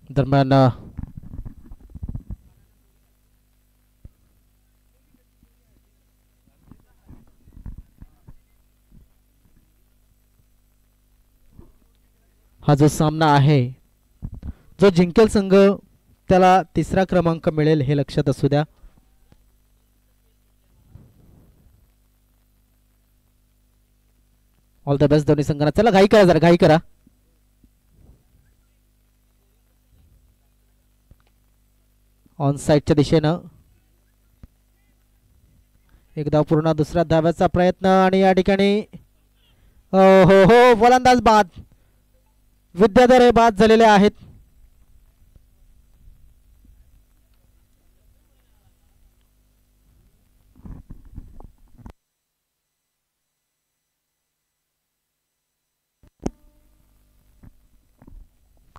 दरम्यान हा जो सामना आहे, जो जिंकेल संघ त्याला तिसरा क्रमांक मिळेल हे लक्षात असू द्या. ऑल द बेस्ट दोन्ही संघांना. चला घाई करा, जरा घाई करा. ऑन साईडच्या दिशेनं एक धाव पूर्ण, दुसऱ्या धाव्याचा प्रयत्न आणि या ठिकाणी हो हो फलंदाज बाद. विद्याधर हे बाद झालेले आहेत.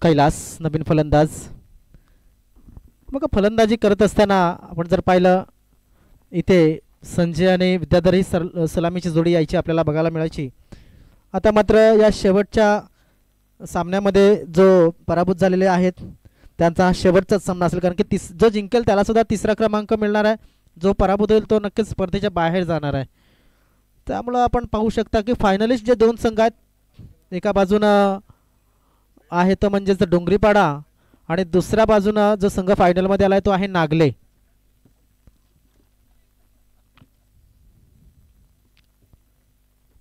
कैलास नवीन फलंदाज. मग फलंदाजी करत असताना आपण जर पाहिलं इथे संजय आणि विद्याधर ही सलामीची जोडी यायची आपल्याला बघायला मिळायची. आता मात्र या शेवटच्या सामन्यामध्ये जो पराभूत झालेले आहेत त्यांचा हा शेवटचाच सामना असेल, कारण की जो जिंकेल त्याला सुद्धा तिसरा क्रमांक मिळणार आहे. जो पराभूत होईल तो नक्कीच स्पर्धेच्या बाहेर जाणार आहे. त्यामुळं आपण पाहू शकता की फायनलिस्ट जे दोन संघ आहेत, एका बाजूनं आहे तो म्हणजेच डोंगरीपाडा आणि दुसऱ्या बाजूनं जो संघ फायनलमध्ये आलाय तो आहे नागले.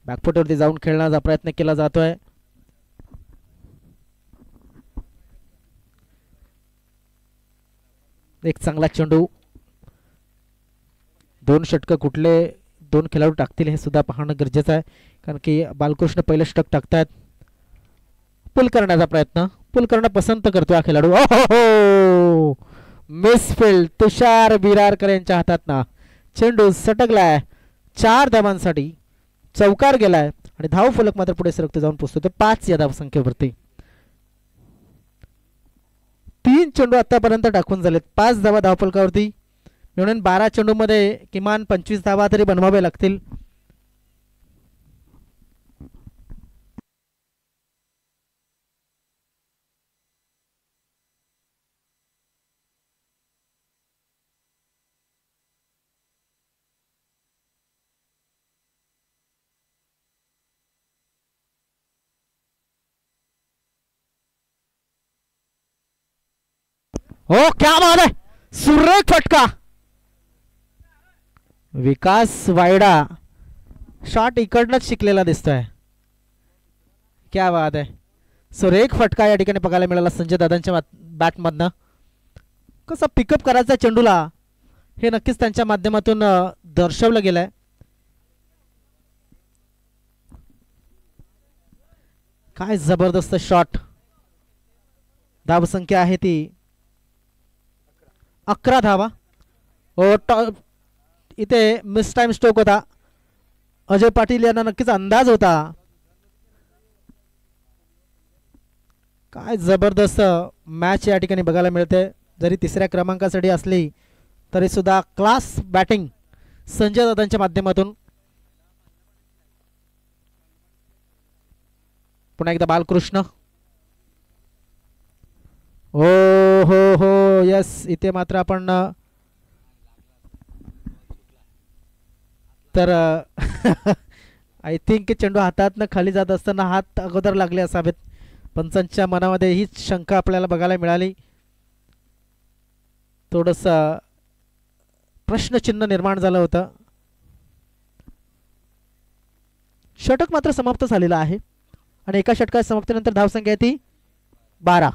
बॅकफुटवरती जाऊन खेळण्याचा प्रयत्न केला जातोय. एक चांगला चेंडू. दोन षटक कुठले दोन खेळाडू टाकतील हे सुद्धा पाहणं गरजेचं आहे, कारण की बालकृष्ण पहिले षटक टाकतायत. पुल करण्याचा प्रयत्न, पुल करणं पसंत करतो हा खेळाडू. ओहो मिसफिल्ड. तुषार बिरारकर यांच्या हातात ना चेंडू सटकलाय. 4 धावांसाठी चौकार गेलाय आणि धाव फलक मात्र पुढे सरकतो जाऊन पोहोचतो 5 या धावसंख्येवरती. 3 चेंडू आतापर्यंत टाकून झालेत. 5 धावा धावफलकावरती मिळून 12 चेंडूमध्ये किमान 25 धावा तरी बनवावे लागतील. हो क्या बात आहे, सुरेख फटका. विकास वायडा शॉट इकडनंच शिकलेला दिसतोय. क्या बात आहे, सुरेख फटका या ठिकाणी बघायला मिळाला संजय दादांच्या बॅटमधनं. कसं पिकअप करायचं चेंडूला हे नक्कीच त्यांच्या माध्यमातून दर्शवलं गेलंय. काय जबरदस्त शॉट. धावसंख्या आहे ती 11 धावा. इथे मिस टाइम स्ट्रोक होता. अजय पाटील यांना नक्कीच अंदाज होता. काय जबरदस्त मॅच या ठिकाणी बघायला मिळते. जरी तिसऱ्या क्रमांकासाठी असली तरी सुद्धा क्लास बॅटिंग संजय दादांच्या माध्यमातून. पुन्हा एकदा बालकृष्ण. हो हो हो यस. इथे मात्र आपण तर आय थिंक चेंडू हातातनं खाली जात असताना हात अगोदर लागले असावेत. पंचांच्या मनामध्ये हीच शंका आपल्याला बघायला मिळाली. थोडस प्रश्नचिन्ह निर्माण झालं होतं. षटक मात्र समाप्त झालेलं आहे आणि एका षटकाच्या समाप्तीनंतर धावसंख्या ती 12.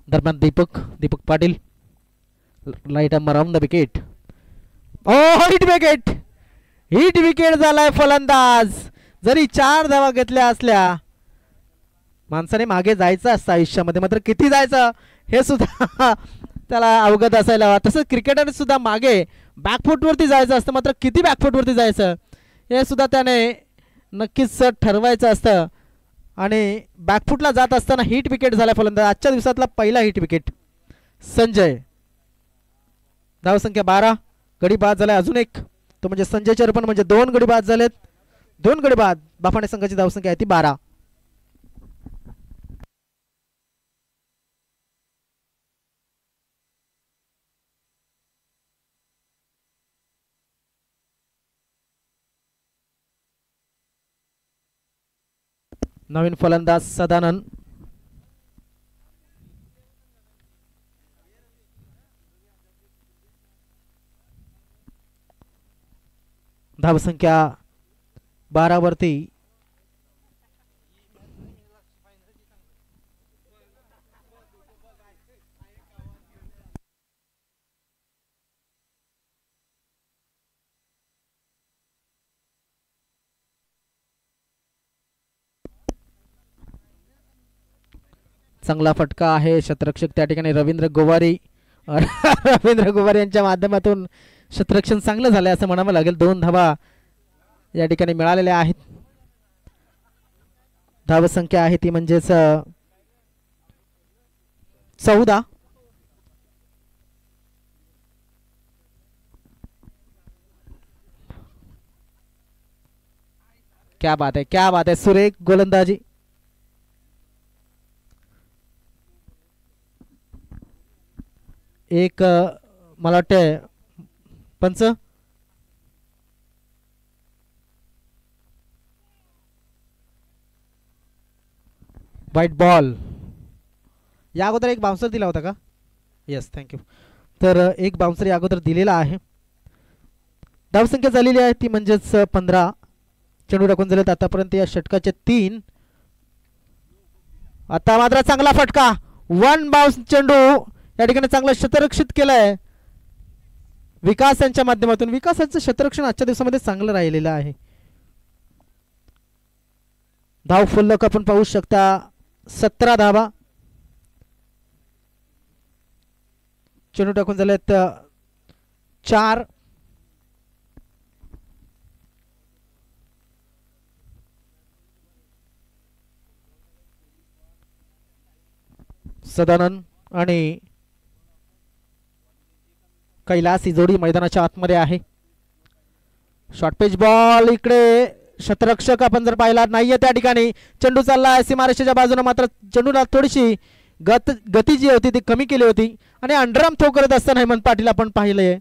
दरम्यान दीपक पाटील लाईट around the wicket. Oh hit wicket झालाय फलंदाज. जरी 4 धावा घेतल्या असल्या माणसाने मागे जायचं असतं आयुष्यामध्ये, मात्र किती जायचं हे सुद्धा त्याला अवगत असायला हवं. तसंच क्रिकेटरने सुद्धा मागे बॅकफुटवरती जायचं असतं, मात्र किती बॅकफुटवरती जायचं हे सुद्धा त्याने नक्कीच ठरवायचं असतं. आणि बॅकफुटला जात असताना हिट विकेट झाला फलंदाज. आजच्या दिवसातला पहिला हिट विकेट संजय. धावसंख्या 12. गडी बाद झालाय अजून एक, तो म्हणजे संजय चरपण, म्हणजे 2 गडी बाद झालेत. 2 गडी बाद. बाफाणे संघाची धावसंख्या आहे ती 12. नवीन फलंदाज सदानंद. धावसंख्या 12 वरती चांगला फटका आहे. शतरक्षक त्या ठिकाणी रवींद्र गोवारी. रवींद्र गोवारी यांच्या माध्यमातून शतरक्षण चांगलं झालंय असं म्हणावं लागेल. 2 धावा या ठिकाणी मिळालेल्या आहेत. धावसंख्या आहे ती म्हणजेच 14. क्या बात है सुरेख गोलंदाजी. एक मला वाटतं पंच व्हाईट बॉल. या अगोदर एक बाउन्सर दिला होता का? Yes, thank you. तर एक बाउन्सर या अगोदर दिलेला आहे. धावसंख्या झालेली आहे ती म्हणजेच 15. चेंडू टाकून झालेत आतापर्यंत या षटकाचे 3. आता मात्र चांगला फटका. 1 बाउन्स चेंडू या ठिकाणी चांगलं शतरक्षित केलंय विकास यांच्या माध्यमातून. विकास यांचं शतरक्षण आजच्या दिवसामध्ये चांगलं राहिलेलं आहे. धाव फुल्लक आपण पाहू शकता 17 धावा. चेंडू टाकून झालेत 4. सदानंद आणि कैलास ही जोडी मैदानाच्या आतमध्ये आहे. Short pitch ball. इकडे शतरक्षक आपण जर पाहिला नाहीये त्या ठिकाणी. चेंडू चालला सीमारेषेच्या बाजूने, मात्र चेंडूला थोडीशी गती जी होती ती कमी केली होती आणि अंडरआर्म थ्रो करत असताना हेमंत पाटील आपण पाहिलंय.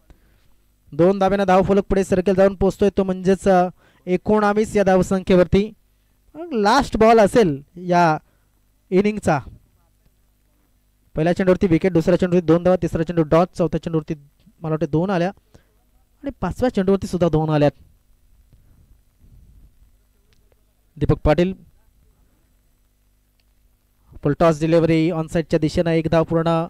2 धाब्याने धावफलक पुढे सर्कल जाऊन पोहोचतोय तो म्हणजेच 19 या धावसंख्येवरती. लास्ट बॉल असेल या इनिंगचा. पहिल्या चेंडूवरती विकेट, दुसऱ्या चेंडूवरती 2 धावा, तिसरा चेंडू डॉट, चौथ्या चेंडूवरती मला वाटतं 2 आल्या आणि 5व्या चेंडूवरती सुद्धा 2 आल्यात. Deepak Patil full toss delivery on साइडच्या दिशेने. 1 धाव पूर्ण.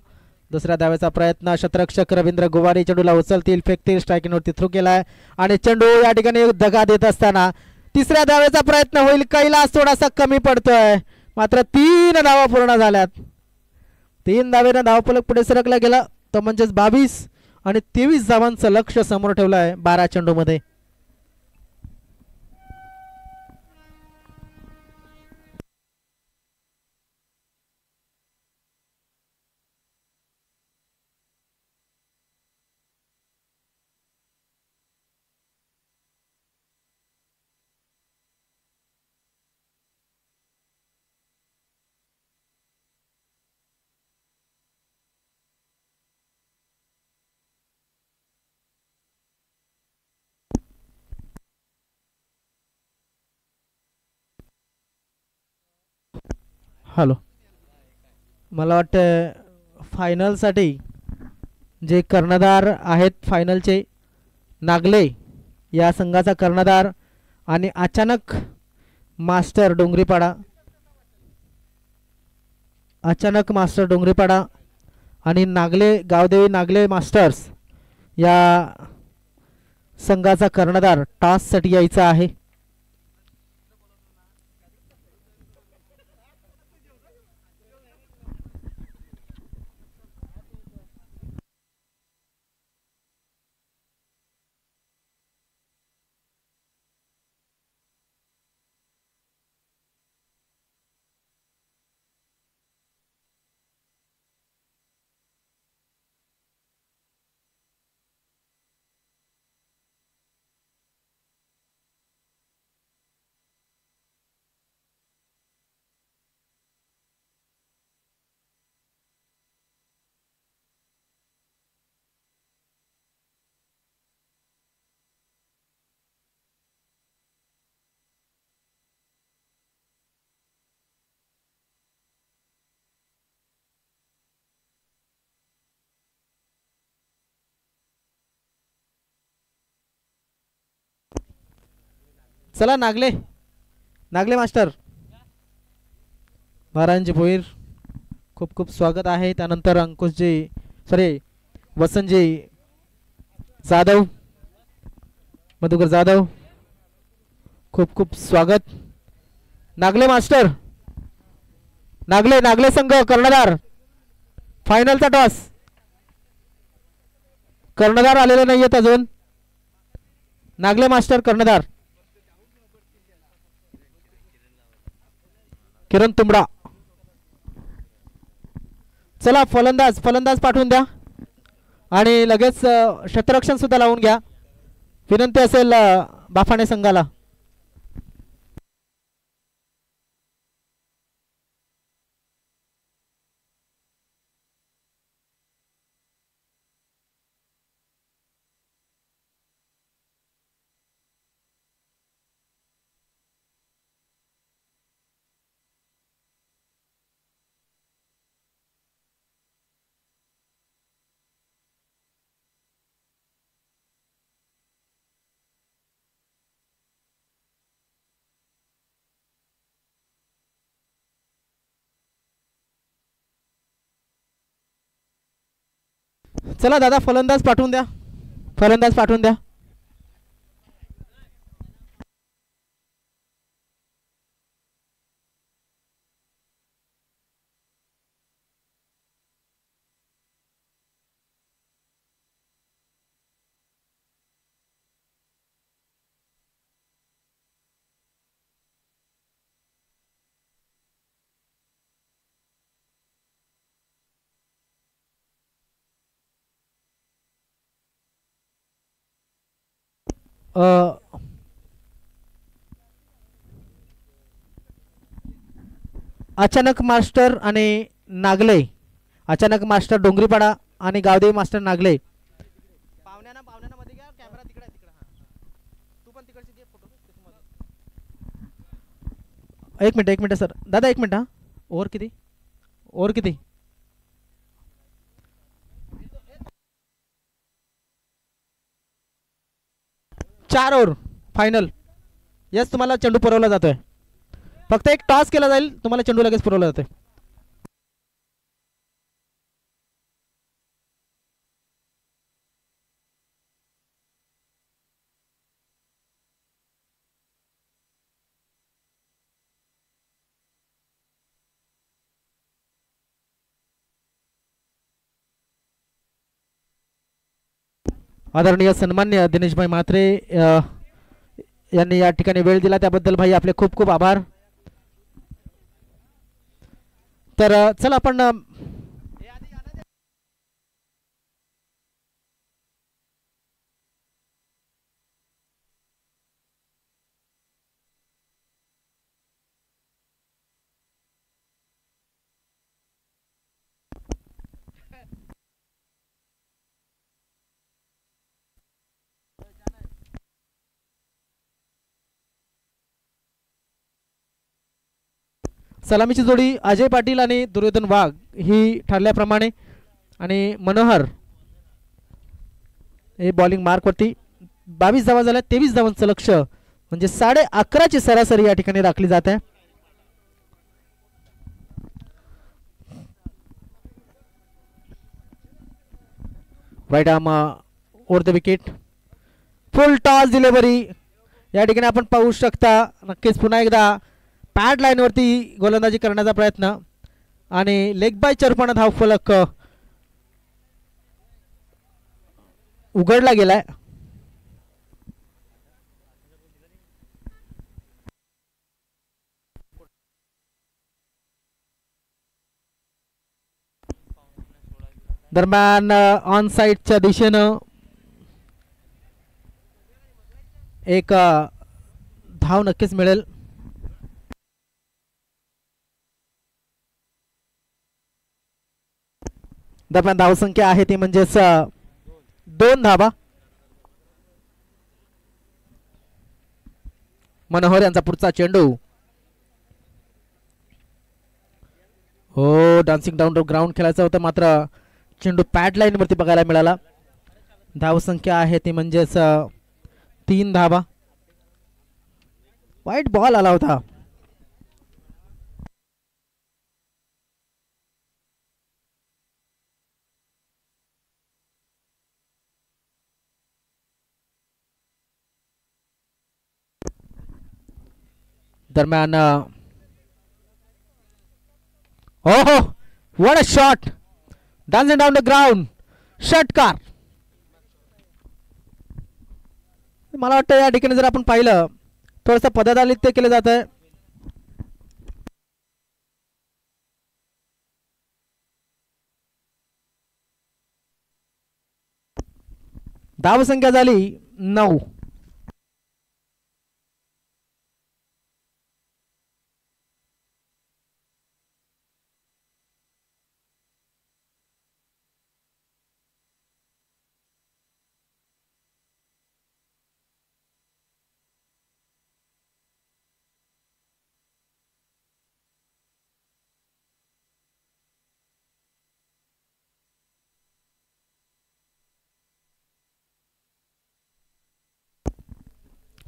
दुसऱ्या धावेचा प्रयत्न. शतरक्षक रवींद्र गोवारी चेंडूला उचलतील, फेकतील, स्ट्रायकिंगवरती थ्रो केलाय आणि चेंडू या ठिकाणी दगा देत असताना 3ऱ्या धावेचा प्रयत्न होईल. कैलास थोडासा कमी पडतोय, मात्र 3 धावा पूर्ण झाल्यात. 3 धावेनं धावफलक पुढे सरकला गेला तो म्हणजेच 22 आणि 23 धावांचं लक्ष समोर ठेवलं आहे 12 चेंडूमध्ये. हॅलो, मला वाटतं फायनलसाठी जे कर्णधार आहेत फायनलचे नागले या संघाचा कर्णधार आणि अचानक मास्टर डोंगरीपाडा आणि नागले गावदेवी नागले मास्टर्स या संघाचा कर्णधार टॉससाठी यायचा आहे. चला नागले नागले मास्टर महाराज भोईर खूप खूप स्वागत आहे. त्यानंतर अंकुशजी सॉरी वसंतजी जाधव मधुकर जाधव खूप खूप स्वागत. नागले मास्टर नागले नागले संघ कर्णधार फायनलचा टॉस. कर्णधार आलेले नाहीयेत अजून. नागले मास्टर कर्णधार किरण तुंबडा. चला फलंदाज फलंदाज पाठवून द्या आणि लगेच क्षेत्ररक्षण सुद्धा लावून घ्या. विनंती असेल बाफाणे संघाला. चला दादा फलंदाज पाठवून द्या. फलंदाज पाठवून द्या. अचानक मास्टर आणि नागले अचानक मास्टर डोंगरीपाडा आणि गावदेवी मास्टर नागले. पाहुण्यांना पाहुण्यांना मध्ये घ्या. कॅमेरा तिकडे तिकडे. तू पण तिकडची घे फोटो. एक मिनिट सर दादा एक मिनिट. हा ओव्हर किती ओव्हर किती 4 ओव्हर फायनल. यस तुम्हाला चेंडू पुरवला जातोय. फक्त एक टॉस केला जाईल तुम्हाला चेंडू लगेच पुरवला जातोय. आदरणीय सन्मान्य दिनेशभाई म्हात्रे यांनी या ठिकाणी वेळ दिला त्याबद्दल भाई आपले खूप खूप आभार. तर चला आपण सलामीची जोडी अजय पाटील आणि दुर्योधन वाघ ही ठरल्याप्रमाणे आणि मनोहर हे बॉलिंग मार्कवरती 22 धावा झाल्या. 23 धावांचं लक्ष म्हणजे 11:30ची सरासरी या ठिकाणी राखली जात आहे. Right arm over the wicket. Full toss delivery या ठिकाणी आपण पाहू शकता. नक्कीच पुन्हा एकदा पॅड लाईनवरती गोलंदाजी करण्याचा प्रयत्न आणि लेग बायच्या रूपाने धावफलक उघडला गेलाय. दरम्यान ऑन साइडच्या दिशेनं एक धाव नक्कीच मिळेल. दरम्यान धावसंख्या आहे ती म्हणजेच 2 धावा. मनोहर यांचा पुढचा चेंडू. हो, डान्सिंग डाऊन ग्राउंड खेळायचं होतं मात्र चेंडू पॅड लाईन वरती बघायला मिळाला. धावसंख्या आहे ती म्हणजेच 3 धावा. वाईट बॉल आला होता. दरम्यान हो, what a shot, dancing down the ground, षटकार. मला वाटतं या ठिकाणी जर आपण पाहिलं थोडंसं पदादालित्य केलं जात आहे. धावसंख्या झाली 9.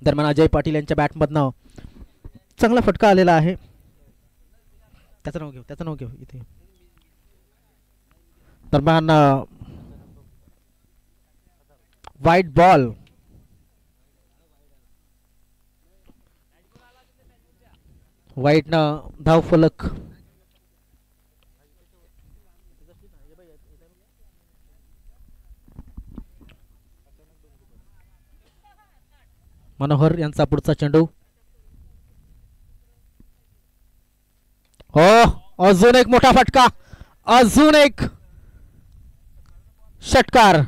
दरम्यान अजय पाटील यांच्या बॅटमधनं चांगला फटका आलेला आहे. त्याचं नाव घेऊ इथे. दरम्यान वाईट बॉल. वाईटनं धाव फलक. मनोहर यांचा पुढचा चेंडू. हो, अजून एक मोठा फटका, अजून एक षटकार.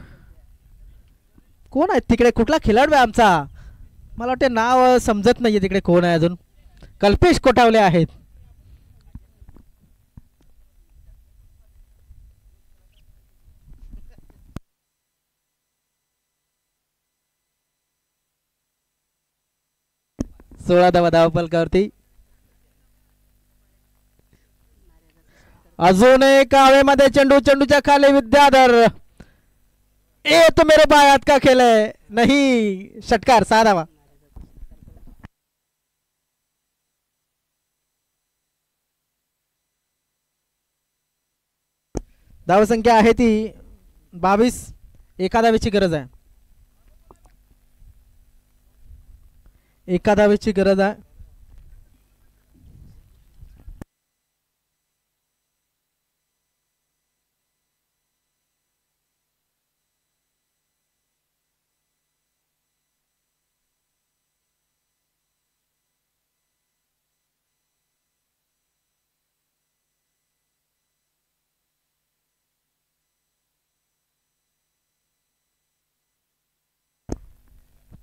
कोण आहे तिकडे, कुठला खेळाडू आहे आमचा, मला वाटते नाव समजत नाहीये तिकडे कोण आहे अजून. कल्पेश कोठावले आहेत. सोळा धावा धावफलकावरती. अजून एक हवेमध्ये चेंडू, चेंडूच्या खाली विद्याधर. ए तो मेरे पायात का खेल है, नहीं, षटकार. 6 धावा. धावसंख्या आहे ती 22. एका धावेची गरज आहे. एका धावेची गरज आहे.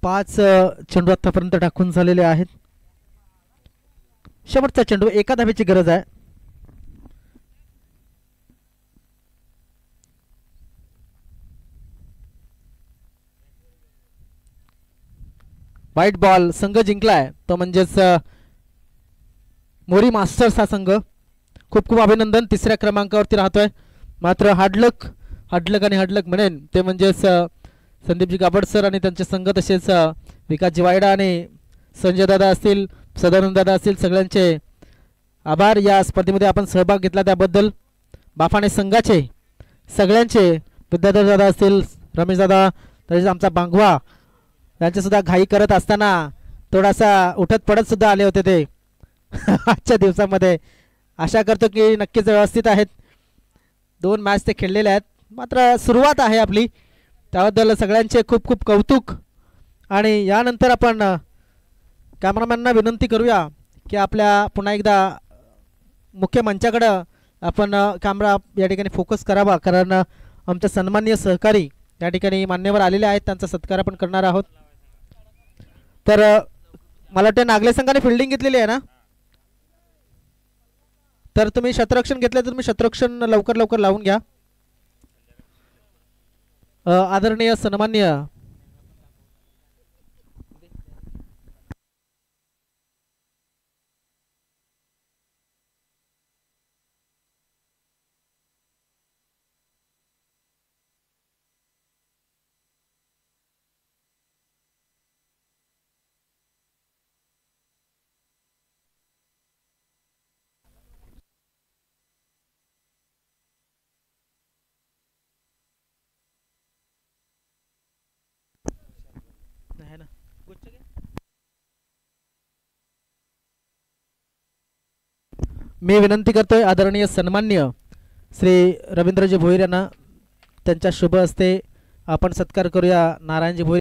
पाच चेंडू आतापर्यंत टाकून झालेले आहेत. शेवटचा चेंडू, एका धावेची गरज आहे. White ball. संघ जिंकलाय तो म्हणजेच मोरी मास्टर्स हा संघ. खूप खूप अभिनंदन. 3ऱ्या क्रमांकावरती राहतोय. मात्र हार्डलक म्हणेन ते म्हणजेच संदीपजी गाबड सर आणि त्यांचे संघ, तसेच विकासजी वायडा आणि संजय दादा असतील, सदानंद दादा असतील, सगळ्यांचे आभार. या स्पर्धेमध्ये आपण सहभाग घेतला त्याबद्दल. बाफाणे संघाचे सगळ्यांचे, विद्याधर दादा असतील, रमेश दादा तसेच आमचा बांगवा यांच्यासुद्धा घाई करत असताना थोडासा उठत पडत सुद्धा आले होते ते आजच्या दिवसामध्ये. आशा करतो की नक्कीच व्यवस्थित आहेत. 2 मॅच ते खेळलेले आहेत, मात्र सुरुवात आहे आपली, त्याबद्दल सगळ्यांचे खूप खूप कौतुक. आणि यानंतर आपण कॅमेरामॅनना विनंती करूया की आपल्या पुन्हा एकदा मुख्य मंचाकडं आपण कॅमेरा या ठिकाणी फोकस करावा, कारण आमचे सन्माननीय सहकारी या ठिकाणी मान्यवर आलेले आहेत, त्यांचा सत्कार आपण करणार आहोत. तर मला वाटतं नागले संघाने फिल्डिंग घेतलेली आहे ना, तर तुम्ही शतरक्षण घेतलं तर तुम्ही शतरक्षण लवकर लवकर लावून घ्या. आदरणीय सन्माननीय मी विनंती करतोय आदरणीय सन्माननीय श्री रवींद्रजी भोईर यांना त्यांच्या शुभ हस्ते आपण सत्कार करूया. नारायणजी भोईर